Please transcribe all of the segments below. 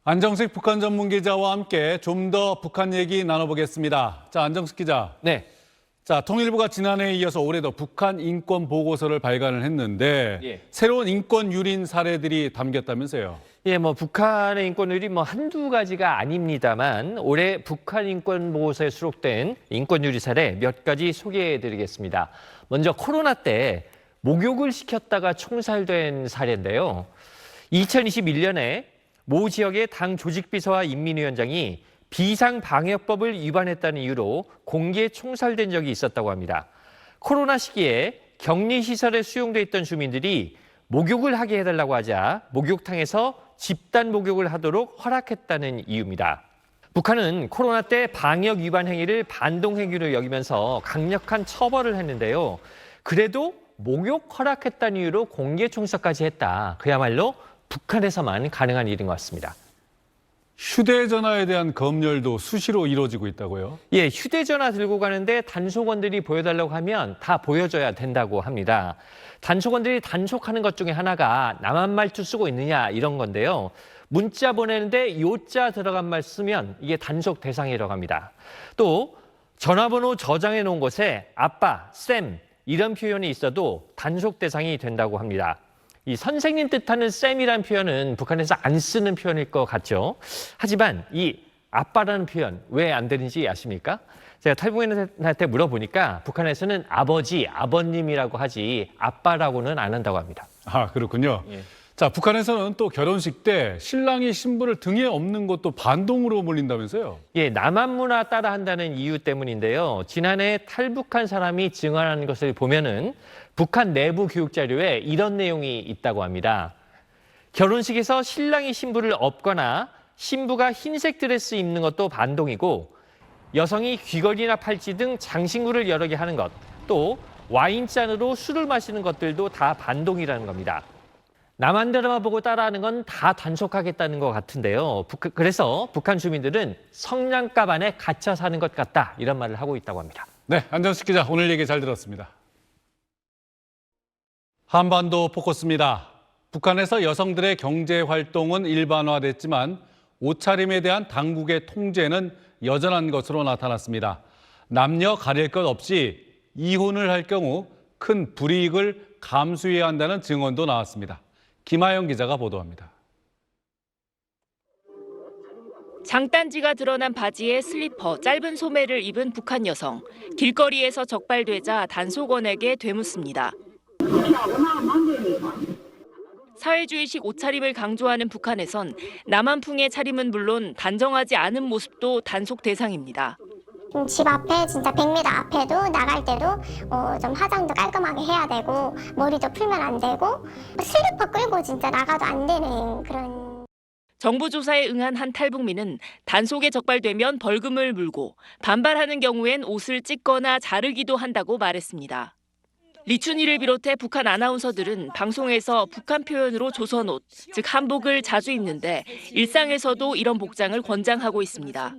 안정식 북한 전문 기자와 함께 좀 더 북한 얘기 나눠보겠습니다. 자, 안정식 기자. 네. 자, 통일부가 지난해에 이어서 올해도 북한 인권 보고서를 발간을 했는데 예. 새로운 인권 유린 사례들이 담겼다면서요. 예, 북한의 인권율이 한두 가지가 아닙니다만 올해 북한 인권 보고서에 수록된 인권유리 사례 몇 가지 소개해 드리겠습니다. 먼저 코로나 때 목욕을 시켰다가 총살된 사례인데요. 2021년에 모 지역의 당 조직비서와 인민위원장이 비상방역법을 위반했다는 이유로 공개 총살된 적이 있었다고 합니다. 코로나 시기에 격리시설에 수용돼 있던 주민들이 목욕을 하게 해달라고 하자 목욕탕에서 집단 목욕을 하도록 허락했다는 이유입니다. 북한은 코로나 때 방역 위반 행위를 반동 행위로 여기면서 강력한 처벌을 했는데요. 그래도 목욕 허락했다는 이유로 공개 총살까지 했다. 그야말로 북한에서만 가능한 일인 것 같습니다. 휴대전화에 대한 검열도 수시로 이루어지고 있다고요? 예, 휴대전화 들고 가는데 단속원들이 보여달라고 하면 다 보여줘야 된다고 합니다. 단속원들이 단속하는 것 중에 하나가 남한 말투 쓰고 있느냐 이런 건데요. 문자 보내는데 요자 들어간 말 쓰면 이게 단속 대상이라고 합니다. 또 전화번호 저장해 놓은 곳에 아빠, 쌤 이런 표현이 있어도 단속 대상이 된다고 합니다. 이 선생님 뜻하는 쌤이라는 표현은 북한에서 안 쓰는 표현일 것 같죠. 하지만 이 아빠라는 표현 왜 안 되는지 아십니까? 제가 탈북민한테 물어보니까 북한에서는 아버지, 아버님이라고 하지 아빠라고는 안 한다고 합니다. 아, 그렇군요. 예. 자, 북한에서는 또 결혼식 때 신랑이 신부를 등에 업는 것도 반동으로 몰린다면서요? 예, 남한 문화 따라 한다는 이유 때문인데요. 지난해 탈북한 사람이 증언한 것을 보면은 북한 내부 교육 자료에 이런 내용이 있다고 합니다. 결혼식에서 신랑이 신부를 업거나 신부가 흰색 드레스 입는 것도 반동이고 여성이 귀걸이나 팔찌 등 장신구를 여러 개 하는 것, 또 와인잔으로 술을 마시는 것들도 다 반동이라는 겁니다. 남한 드라마 보고 따라하는 건 다 단속하겠다는 것 같은데요. 그래서 북한 주민들은 성냥갑 안에 갇혀 사는 것 같다 이런 말을 하고 있다고 합니다. 네, 안정식 기자 오늘 얘기 잘 들었습니다. 한반도 포커스입니다. 북한에서 여성들의 경제 활동은 일반화됐지만 옷차림에 대한 당국의 통제는 여전한 것으로 나타났습니다. 남녀 가릴 것 없이 이혼을 할 경우 큰 불이익을 감수해야 한다는 증언도 나왔습니다. 김하영 기자가 보도합니다. 장단지가 드러난 바지에 슬리퍼, 짧은 소매를 입은 북한 여성. 길거리에서 적발되자 단속원에게 되묻습니다. 사회주의식 옷차림을 강조하는 북한에선 남한풍의 차림은 물론 단정하지 않은 모습도 단속 대상입니다. 집 앞에 진짜 100m 앞에도 나갈 때도 좀 화장도 깔끔하게 해야 되고 머리도 풀면 안 되고 슬리퍼 끌고 진짜 나가도 안 되는 그런. 정부 조사에 응한 한 탈북민은 단속에 적발되면 벌금을 물고 반발하는 경우엔 옷을 찢거나 자르기도 한다고 말했습니다. 리춘희를 비롯해 북한 아나운서들은 방송에서 북한 표현으로 조선옷, 즉 한복을 자주 입는데 일상에서도 이런 복장을 권장하고 있습니다.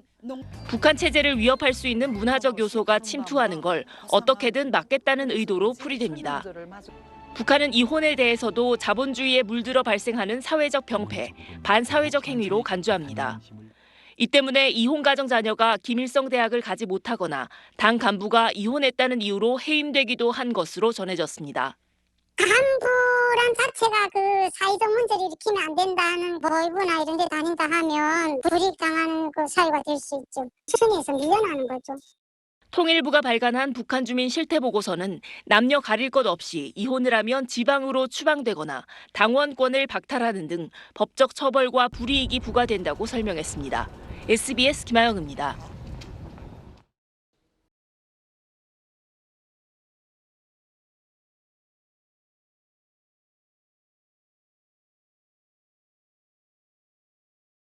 북한 체제를 위협할 수 있는 문화적 요소가 침투하는 걸 어떻게든 막겠다는 의도로 풀이됩니다. 북한은 이혼에 대해서도 자본주의에 물들어 발생하는 사회적 병폐, 반사회적 행위로 간주합니다. 이 때문에 이혼 가정 자녀가 김일성 대학을 가지 못하거나 당 간부가 이혼했다는 이유로 해임되기도 한 것으로 전해졌습니다. 간부란 자체가 그 사회적 문제를 일으키면 안 된다는 보이부나 이런 데 다닌다 하면 불이익당하는 그 사유가 될 수 있죠. 순위에서 밀려나는 거죠. 통일부가 발간한 북한 주민 실태 보고서는 남녀 가릴 것 없이 이혼을 하면 지방으로 추방되거나 당원권을 박탈하는 등 법적 처벌과 불이익이 부과된다고 설명했습니다. SBS 김하영입니다.